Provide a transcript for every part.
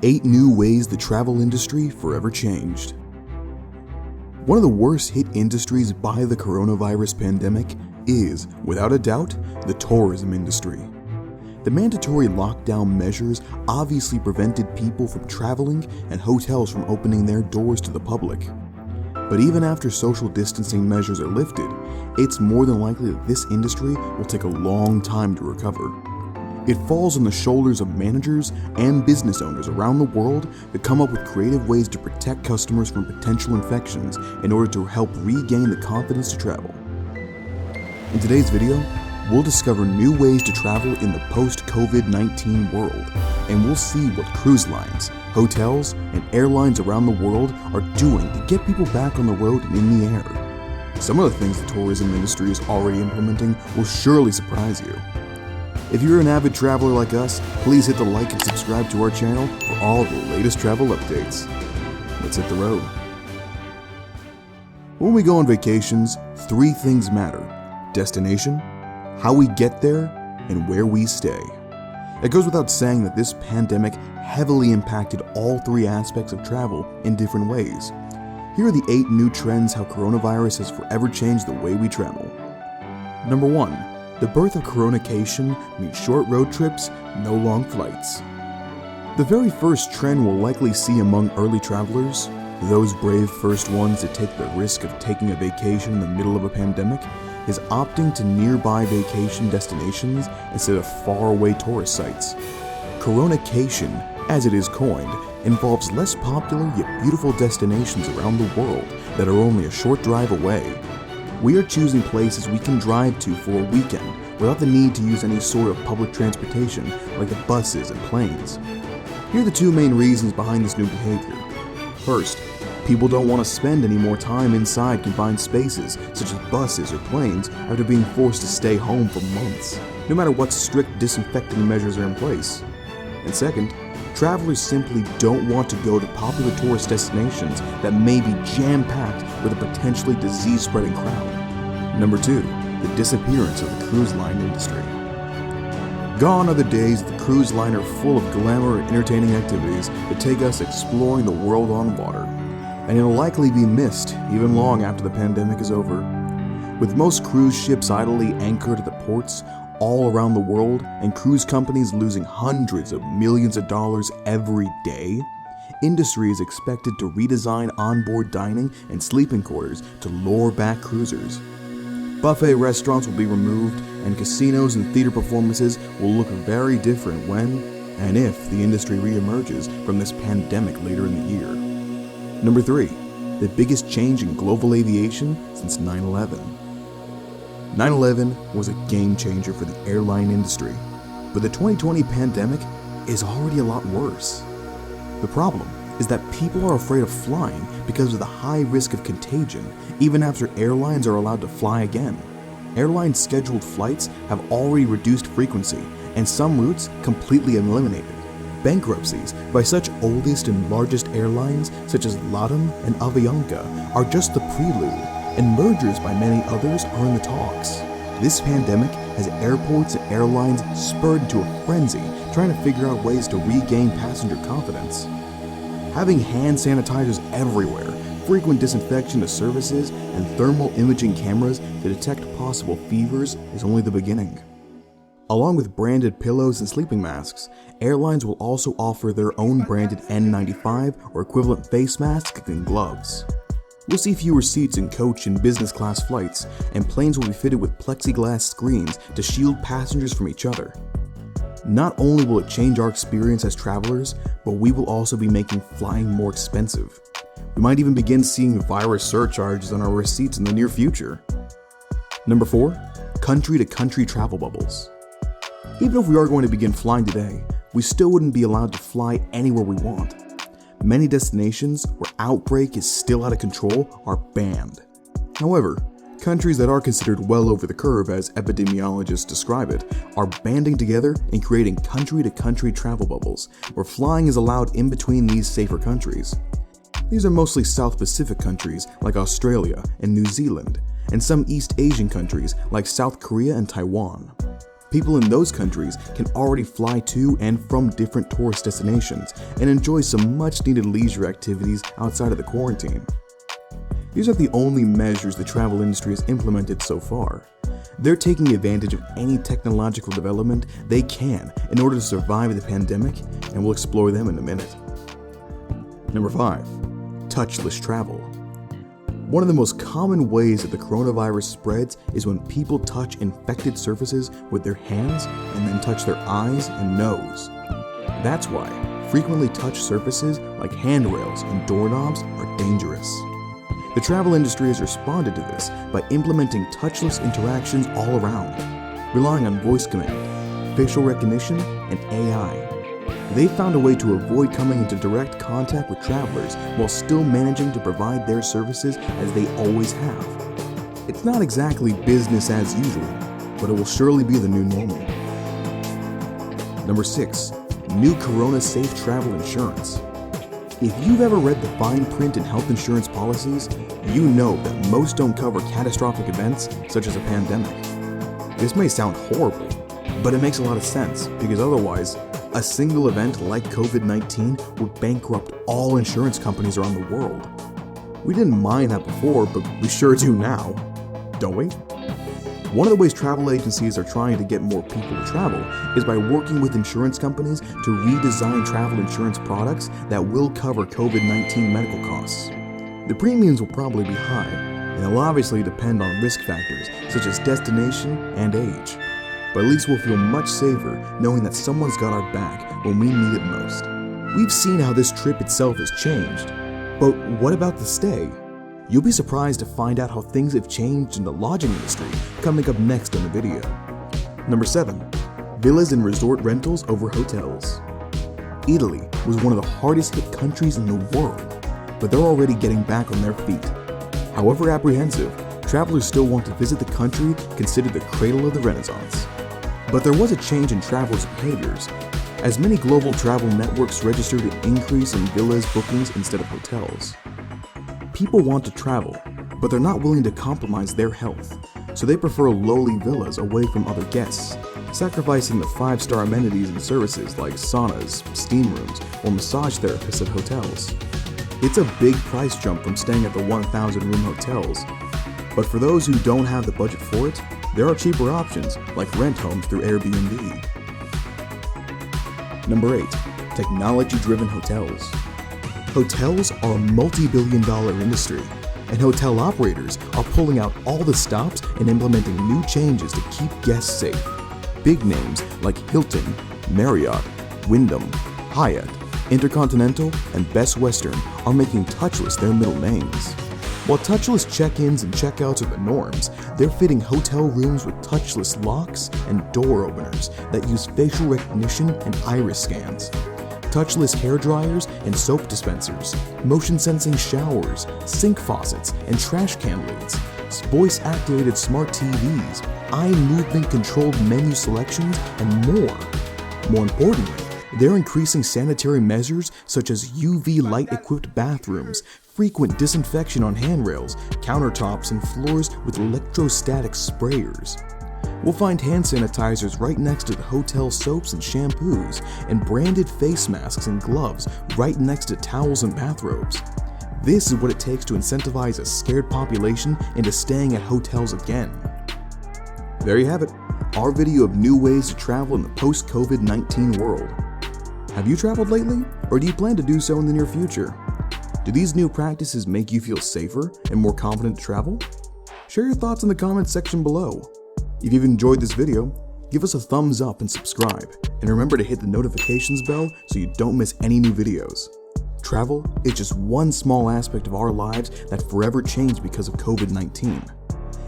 8 new ways the travel industry forever changed. One of the worst hit industries by the coronavirus pandemic is, without a doubt, the tourism industry. The mandatory lockdown measures obviously prevented people from traveling and hotels from opening their doors to the public. But even after social distancing measures are lifted, it's more than likely that this industry will take a long time to recover. It falls on the shoulders of managers and business owners around the world that come up with creative ways to protect customers from potential infections in order to help regain the confidence to travel. In today's video, we'll discover new ways to travel in the post-COVID-19 world, and we'll see what cruise lines, hotels, and airlines around the world are doing to get people back on the road and in the air. Some of the things the tourism industry is already implementing will surely surprise you. If you're an avid traveler like us, please hit the like and subscribe to our channel for all the latest travel updates. Let's hit the road. When we go on vacations, 3 things matter: destination, how we get there, and where we stay. It goes without saying that this pandemic heavily impacted all 3 aspects of travel in different ways. Here are the 8 new trends how coronavirus has forever changed the way we travel. Number 1. The birth of coronacation means short road trips, no long flights. The very first trend we'll likely see among early travelers, those brave first ones that take the risk of taking a vacation in the middle of a pandemic, is opting to nearby vacation destinations instead of faraway tourist sites. Coronacation, as it is coined, involves less popular yet beautiful destinations around the world that are only a short drive away. We are choosing places we can drive to for a weekend without the need to use any sort of public transportation like the buses and planes. Here are the 2 main reasons behind this new behavior. First, people don't want to spend any more time inside confined spaces such as buses or planes after being forced to stay home for months, no matter what strict disinfecting measures are in place. And second, travelers simply don't want to go to popular tourist destinations that may be jam-packed with a potentially disease-spreading crowd. Number 2. The disappearance of the cruise line industry. Gone are the days the cruise line are full of glamour and entertaining activities that take us exploring the world on water, and it'll likely be missed even long after the pandemic is over. With most cruise ships idly anchored at the ports all around the world and cruise companies losing hundreds of millions of dollars every day, industry is expected to redesign onboard dining and sleeping quarters to lure back cruisers. Buffet restaurants will be removed, and casinos and theater performances will look very different when and if the industry reemerges from this pandemic later in the year. Number 3. The biggest change in global aviation since 9/11. 9/11 was a game changer for the airline industry, but the 2020 pandemic is already a lot worse. The problem is that people are afraid of flying because of the high risk of contagion, even after airlines are allowed to fly again. Airline scheduled flights have already reduced frequency, and some routes completely eliminated. Bankruptcies by such oldest and largest airlines such as LATAM and Avianca are just the prelude, and mergers by many others are in the talks. This pandemic has airports and airlines spurred into a frenzy trying to figure out ways to regain passenger confidence. Having hand sanitizers everywhere, frequent disinfection of services, and thermal imaging cameras to detect possible fevers is only the beginning. Along with branded pillows and sleeping masks, airlines will also offer their own branded N95 or equivalent face masks and gloves. We'll see fewer seats in coach and business class flights, and planes will be fitted with plexiglass screens to shield passengers from each other. Not only will it change our experience as travelers, but we will also be making flying more expensive. We might even begin seeing virus surcharges on our receipts in the near future. Number 4. Country-to-country travel bubbles. Even if we are going to begin flying today, we still wouldn't be allowed to fly anywhere we want. Many destinations where outbreak is still out of control are banned. However, countries that are considered well over the curve, as epidemiologists describe it, are banding together and creating country-to-country travel bubbles, where flying is allowed in between these safer countries. These are mostly South Pacific countries like Australia and New Zealand, and some East Asian countries like South Korea and Taiwan. People in those countries can already fly to and from different tourist destinations and enjoy some much-needed leisure activities outside of the quarantine. These are the only measures the travel industry has implemented so far. They're taking advantage of any technological development they can in order to survive the pandemic, and we'll explore them in a minute. Number 5. Touchless travel. One of the most common ways that the coronavirus spreads is when people touch infected surfaces with their hands and then touch their eyes and nose. That's why frequently touched surfaces like handrails and doorknobs are dangerous. The travel industry has responded to this by implementing touchless interactions all around, relying on voice command, facial recognition, and AI. They've found a way to avoid coming into direct contact with travelers while still managing to provide their services as they always have. It's not exactly business as usual, but it will surely be the new normal. Number 6. New Corona Safe Travel Insurance. If you've ever read the fine print in health insurance policies, you know that most don't cover catastrophic events such as a pandemic. This may sound horrible, but it makes a lot of sense because otherwise, a single event like COVID-19 would bankrupt all insurance companies around the world. We didn't mind that before, but we sure do now, don't we? One of the ways travel agencies are trying to get more people to travel is by working with insurance companies to redesign travel insurance products that will cover COVID-19 medical costs. The premiums will probably be high, and they'll obviously depend on risk factors such as destination and age. But at least we'll feel much safer knowing that someone's got our back when we need it most. We've seen how this trip itself has changed, but what about the stay? You'll be surprised to find out how things have changed in the lodging industry coming up next in the video. Number 7. Villas and resort rentals over hotels. Italy was one of the hardest hit countries in the world, but they're already getting back on their feet. However apprehensive, travelers still want to visit the country considered the cradle of the Renaissance. But there was a change in travelers' behaviors, as many global travel networks registered an increase in villas bookings instead of hotels. People want to travel, but they're not willing to compromise their health, so they prefer lowly villas away from other guests, sacrificing the 5-star amenities and services like saunas, steam rooms, or massage therapists at hotels. It's a big price jump from staying at the 1,000-room hotels, but for those who don't have the budget for it, there are cheaper options like rent homes through Airbnb. Number 8. Technology-driven hotels. Hotels are a multi-billion-dollar industry, and hotel operators are pulling out all the stops and implementing new changes to keep guests safe. Big names like Hilton, Marriott, Wyndham, Hyatt, Intercontinental, and Best Western are making touchless their middle names. While touchless check-ins and check-outs are the norms, they're fitting hotel rooms with touchless locks and door openers that use facial recognition and iris scans. Touchless hair dryers and soap dispensers, motion-sensing showers, sink faucets, and trash can lids, voice-activated smart TVs, eye movement-controlled menu selections, and more. More importantly, they're increasing sanitary measures such as UV light-equipped bathrooms, frequent disinfection on handrails, countertops, and floors with electrostatic sprayers. We'll find hand sanitizers right next to the hotel soaps and shampoos, and branded face masks and gloves right next to towels and bathrobes. This is what it takes to incentivize a scared population into staying at hotels again. There you have it, our video of new ways to travel in the post-COVID-19 world. Have you traveled lately, or do you plan to do so in the near future? Do these new practices make you feel safer and more confident to travel? Share your thoughts in the comments section below. If you've enjoyed this video, give us a thumbs up and subscribe, and remember to hit the notifications bell so you don't miss any new videos. Travel is just one small aspect of our lives that forever changed because of COVID-19.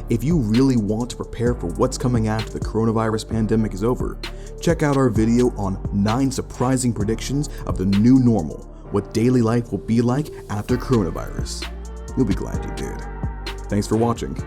If you really want to prepare for what's coming after the coronavirus pandemic is over, check out our video on 9 surprising predictions of the new normal, what daily life will be like after coronavirus. You'll be glad you did. Thanks for watching.